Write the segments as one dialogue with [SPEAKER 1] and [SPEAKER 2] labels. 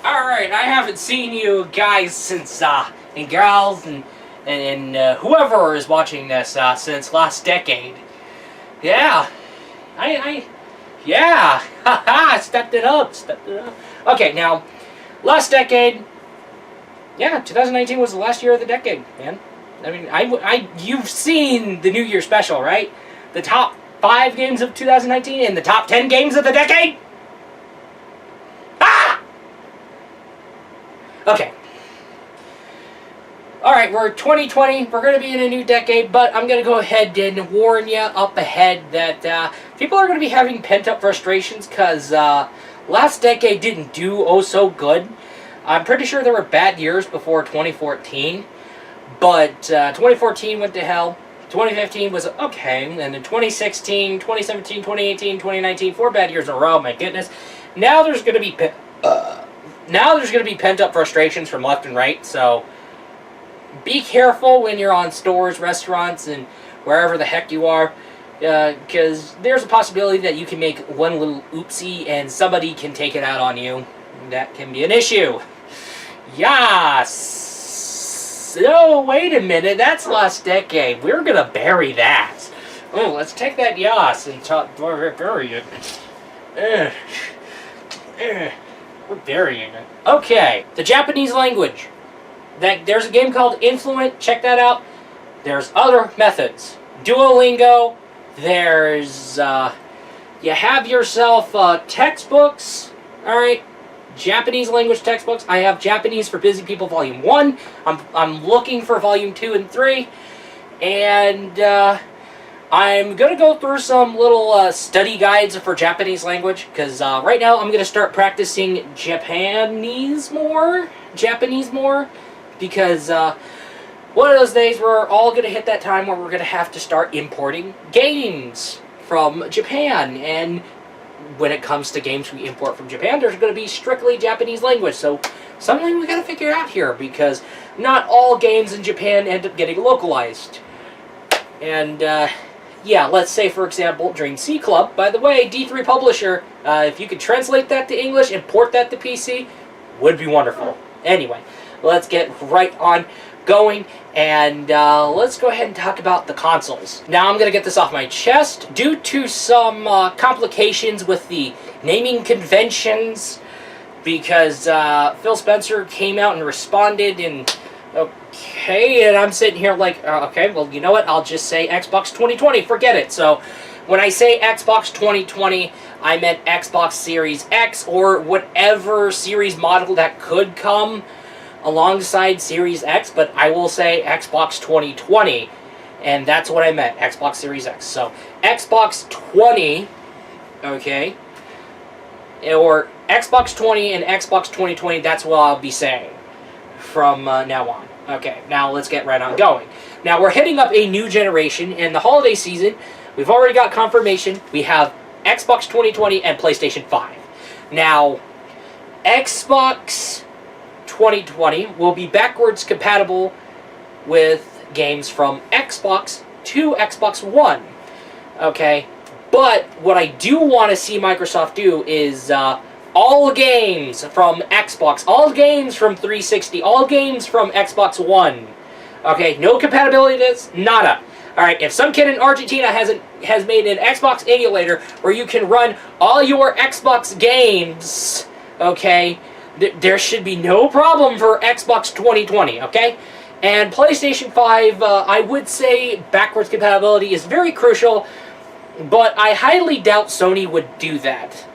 [SPEAKER 1] Alright, I haven't seen you guys since, and girls, and whoever is watching this, since last decade. Yeah. Yeah. Haha, stepped it up. Okay, now, last decade, yeah, 2019 was the last year of the decade, man. I mean, you've seen the New Year special, right? The top 5 games of 2019 and the top 10 games of the decade? Ah! Okay. Alright, we're 2020, we're going to be in a new decade, but I'm going to go ahead and warn you up ahead that people are going to be having pent-up frustrations because last decade didn't do oh so good. I'm pretty sure there were bad years before 2014, but 2014 went to hell, 2015 was okay, and then 2016, 2017, 2018, 2019, 4 bad years in a row, my goodness. Now there's going to be pent-up frustrations from left and right, so be careful when you're on stores, restaurants, and wherever the heck you are, because there's a possibility that you can make one little oopsie and somebody can take it out on you. That can be an issue. Yas! Oh, wait a minute, that's last decade. We're gonna bury that. Oh, let's take that yas and bury it. We're burying it. Okay, the Japanese language. There's a game called Influent, check that out. There's other methods. Duolingo, there's, you have yourself textbooks, alright? Japanese language textbooks. I have Japanese for Busy People Volume 1. I'm looking for Volume 2 and 3. And, I'm going to go through some little study guides for Japanese language, because right now I'm going to start practicing Japanese more, because one of those days we're all going to hit that time where we're going to have to start importing games from Japan, and when it comes to games we import from Japan, there's going to be strictly Japanese language, so something we got to figure out here, because not all games in Japan end up getting localized. And, yeah, let's say, for example, Dream C Club. By the way, D3 Publisher, if you could translate that to English and port that to PC, would be wonderful. Anyway, let's get right on going, and let's go ahead and talk about the consoles. Now, I'm going to get this off my chest. Due to some complications with the naming conventions, because Phil Spencer came out and responded, and okay, and I'm sitting here like, okay, well, you know what, I'll just say Xbox 2020, forget it. So, when I say Xbox 2020, I meant Xbox Series X, or whatever series model that could come alongside Series X, but I will say Xbox 2020, and that's what I meant, Xbox Series X. So, Xbox 20, okay, or Xbox 20 and Xbox 2020, that's what I'll be saying from now on. Okay, now let's get right on going. Now, we're hitting up a new generation, and the holiday season, we've already got confirmation, we have Xbox 2020 and PlayStation 5. Now, Xbox 2020 will be backwards compatible with games from Xbox to Xbox One. Okay, but what I do want to see Microsoft do is all games from Xbox, all games from 360, all games from Xbox One. Okay, no compatibility to this, nada. Alright, if some kid in Argentina has made an Xbox emulator where you can run all your Xbox games, okay, there should be no problem for Xbox 2020, okay? And PlayStation 5, I would say backwards compatibility is very crucial, but I highly doubt Sony would do that,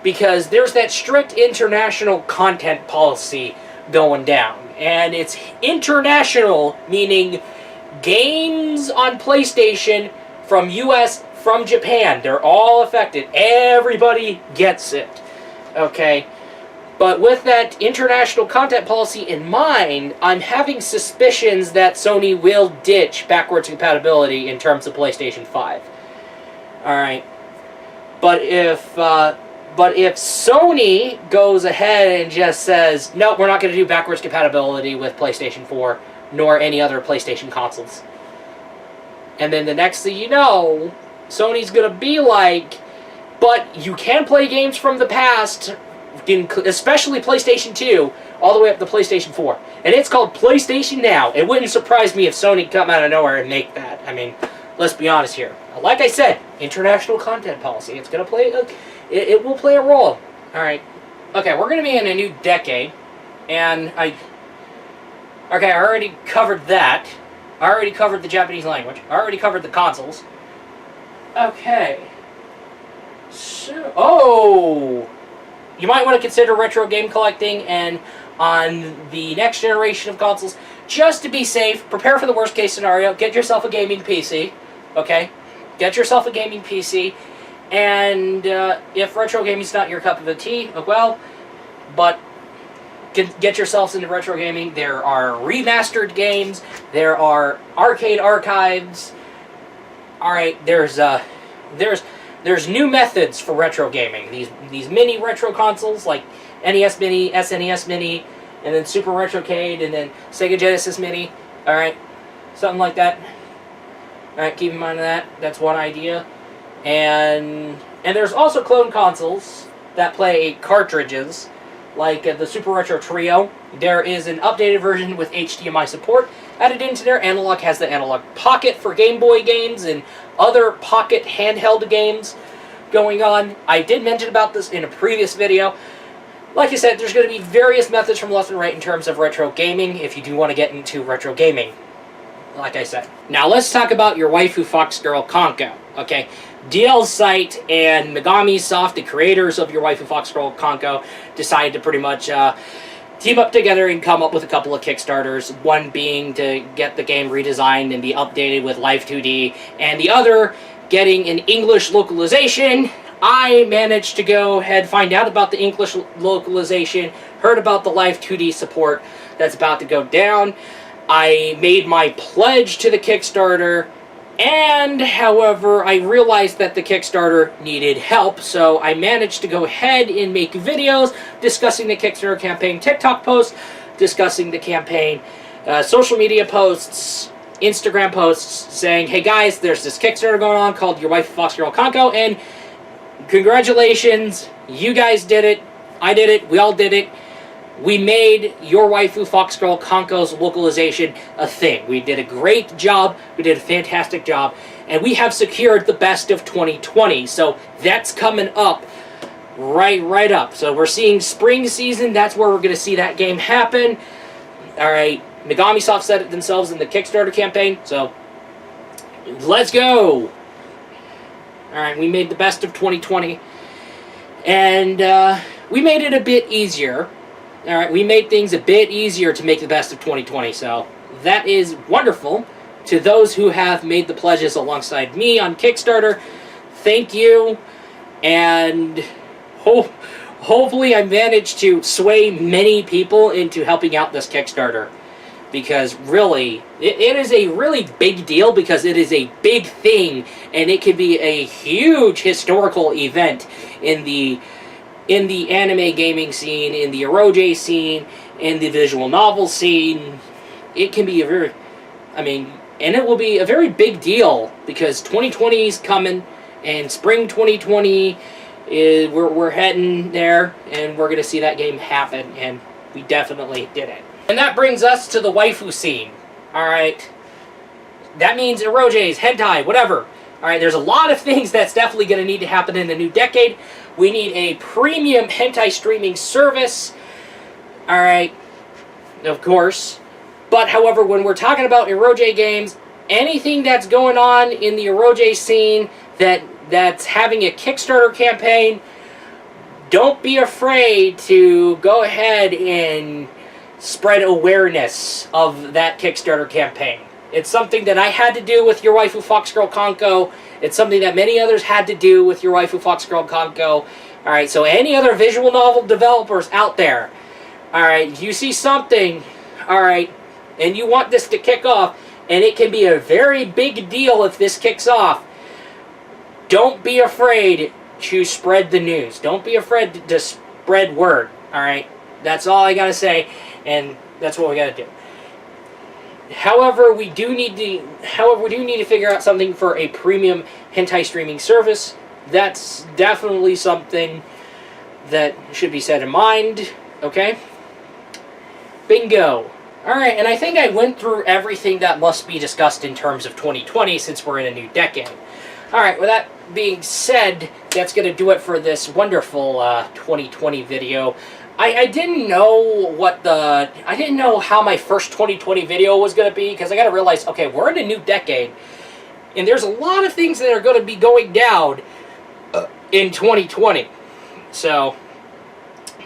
[SPEAKER 1] because there's that strict international content policy going down. And it's international, meaning games on PlayStation from US, from Japan, they're all affected. Everybody gets it. Okay? But with that international content policy in mind, I'm having suspicions that Sony will ditch backwards compatibility in terms of PlayStation 5. Alright? But if Sony goes ahead and just says, nope, we're not going to do backwards compatibility with PlayStation 4, nor any other PlayStation consoles. And then the next thing you know, Sony's going to be like, but you can play games from the past especially PlayStation 2, all the way up to PlayStation 4. And it's called PlayStation Now. It wouldn't surprise me if Sony come out of nowhere and make that. I mean, let's be honest here. Like I said, international content policy. It's going to play, it will play a role. Alright. Okay, we're going to be in a new decade. And I already covered that. I already covered the Japanese language. I already covered the consoles. Okay. So, you might want to consider retro game collecting, and on the next generation of consoles, just to be safe, prepare for the worst case scenario, get yourself a gaming PC, okay? Get yourself a gaming PC, and if retro gaming is not your cup of tea, well, but get yourselves into retro gaming. There are remastered games, there are arcade archives, alright, there's new methods for retro gaming. These mini retro consoles like NES Mini, SNES Mini, and then Super Retrocade, and then Sega Genesis Mini. Alright, something like that. Alright, keep in mind that. That's one idea. And there's also clone consoles that play cartridges, like the Super Retro Trio. There is an updated version with HDMI support added into there. Analog has the Analog Pocket for Game Boy games and other pocket handheld games going on. I did mention about this in a previous video. Like I said, there's going to be various methods from left and right in terms of retro gaming if you do want to get into retro gaming. Like I said. Now let's talk about your waifu fox girl Konko. Okay, DL Site and Megami Soft, the creators of your waifu fox girl Konko, decided to pretty much team up together and come up with a couple of Kickstarters. One being to get the game redesigned and be updated with Live 2D, and the other getting an English localization. I managed to go ahead, find out about the English localization, heard about the Live 2D support that's about to go down. I made my pledge to the Kickstarter, and however, I realized that the Kickstarter needed help, so I managed to go ahead and make videos discussing the Kickstarter campaign, TikTok posts discussing the campaign, social media posts, Instagram posts saying, hey guys, there's this Kickstarter going on called Your Waifu Fox Girl Konko, and congratulations, you guys did it, I did it, we all did it. We made Your Waifu Fox Girl Konko's localization a thing. We did a great job, we did a fantastic job, and we have secured the best of 2020. So that's coming up, right up. So we're seeing spring season, that's where we're going to see that game happen. Alright, Megami Soft said it themselves in the Kickstarter campaign, so let's go! Alright, we made the best of 2020, and we made it a bit easier. Alright, we made things a bit easier to make the best of 2020, so that is wonderful. To those who have made the pledges alongside me on Kickstarter, thank you, and hopefully I managed to sway many people into helping out this Kickstarter, because really, it is a really big deal, because it is a big thing, and it could be a huge historical event in the anime gaming scene, in the eroge scene, in the visual novel scene. It can be a very, and it will be a very big deal, because 2020 is coming, and spring 2020 is, we're heading there, and we're going to see that game happen, and we definitely did it. And that brings us to the waifu scene. Alright, that means eroges, hentai, whatever. Alright, there's a lot of things that's definitely going to need to happen in the new decade. We need a premium hentai streaming service. Alright, of course. But however, when we're talking about eroge games, anything that's going on in the eroge scene that's having a Kickstarter campaign, don't be afraid to go ahead and spread awareness of that Kickstarter campaign. It's something that I had to do with Your Waifu Fox Girl Konko. It's something that many others had to do with Your Waifu Fox Girl Konko. Alright, so any other visual novel developers out there, alright, you see something, alright, and you want this to kick off, and it can be a very big deal if this kicks off, don't be afraid to spread the news. Don't be afraid to spread word, alright? That's all I gotta say, and that's what we gotta do. However, we do need to figure out something for a premium hentai streaming service. That's definitely something that should be set in mind, okay? Bingo. Alright, and I think I went through everything that must be discussed in terms of 2020 since we're in a new decade. Alright, with that being said, that's going to do it for this wonderful 2020 video. I didn't know I didn't know how my first 2020 video was going to be, because I got to realize, okay, we're in a new decade, and there's a lot of things that are going to be going down in 2020. So,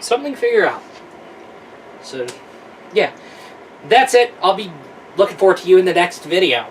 [SPEAKER 1] something to figure out. So, yeah. That's it. I'll be looking forward to you in the next video.